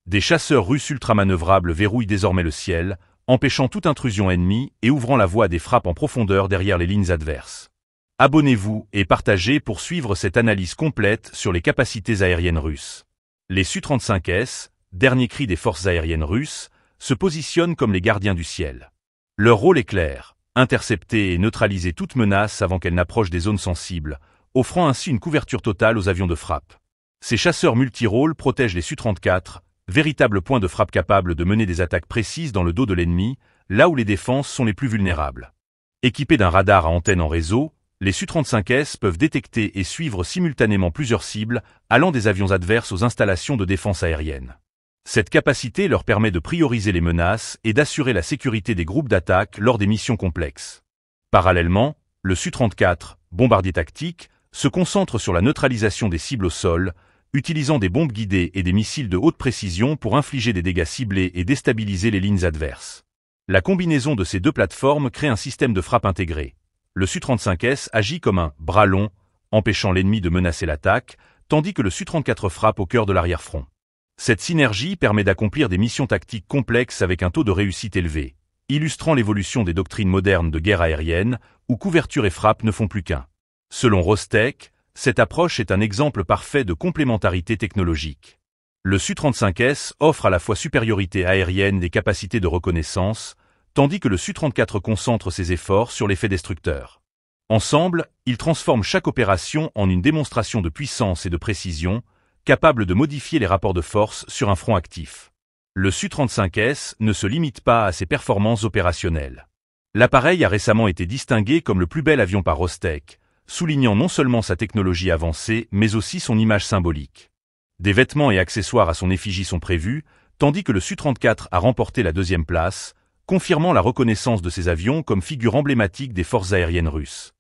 Des chasseurs russes ultramanœuvrables verrouillent désormais le ciel, empêchant toute intrusion ennemie et ouvrant la voie à des frappes en profondeur derrière les lignes adverses. Abonnez-vous et partagez pour suivre cette analyse complète sur les capacités aériennes russes. Les Su-35S, dernier cri des forces aériennes russes, se positionnent comme les gardiens du ciel. Leur rôle est clair, intercepter et neutraliser toute menace avant qu'elle n'approche des zones sensibles, offrant ainsi une couverture totale aux avions de frappe. Ces chasseurs multirôles protègent les Su-34, véritables points de frappe capables de mener des attaques précises dans le dos de l'ennemi, là où les défenses sont les plus vulnérables. Équipés d'un radar à antenne en réseau, les Su-35S peuvent détecter et suivre simultanément plusieurs cibles, allant des avions adverses aux installations de défense aérienne. Cette capacité leur permet de prioriser les menaces et d'assurer la sécurité des groupes d'attaque lors des missions complexes. Parallèlement, le Su-34, bombardier tactique, se concentre sur la neutralisation des cibles au sol, utilisant des bombes guidées et des missiles de haute précision pour infliger des dégâts ciblés et déstabiliser les lignes adverses. La combinaison de ces deux plateformes crée un système de frappe intégré. Le Su-35S agit comme un « bras long », empêchant l'ennemi de menacer l'attaque, tandis que le Su-34 frappe au cœur de l'arrière-front. Cette synergie permet d'accomplir des missions tactiques complexes avec un taux de réussite élevé, illustrant l'évolution des doctrines modernes de guerre aérienne, où couverture et frappe ne font plus qu'un. Selon Rostec, cette approche est un exemple parfait de complémentarité technologique. Le Su-35S offre à la fois supériorité aérienne et capacités de reconnaissance, tandis que le Su-34 concentre ses efforts sur l'effet destructeur. Ensemble, ils transforment chaque opération en une démonstration de puissance et de précision, capable de modifier les rapports de force sur un front actif. Le Su-35S ne se limite pas à ses performances opérationnelles. L'appareil a récemment été distingué comme le plus bel avion par Rostec, soulignant non seulement sa technologie avancée, mais aussi son image symbolique. Des vêtements et accessoires à son effigie sont prévus, tandis que le Su-34 a remporté la deuxième place, confirmant la reconnaissance de ces avions comme figure emblématique des forces aériennes russes.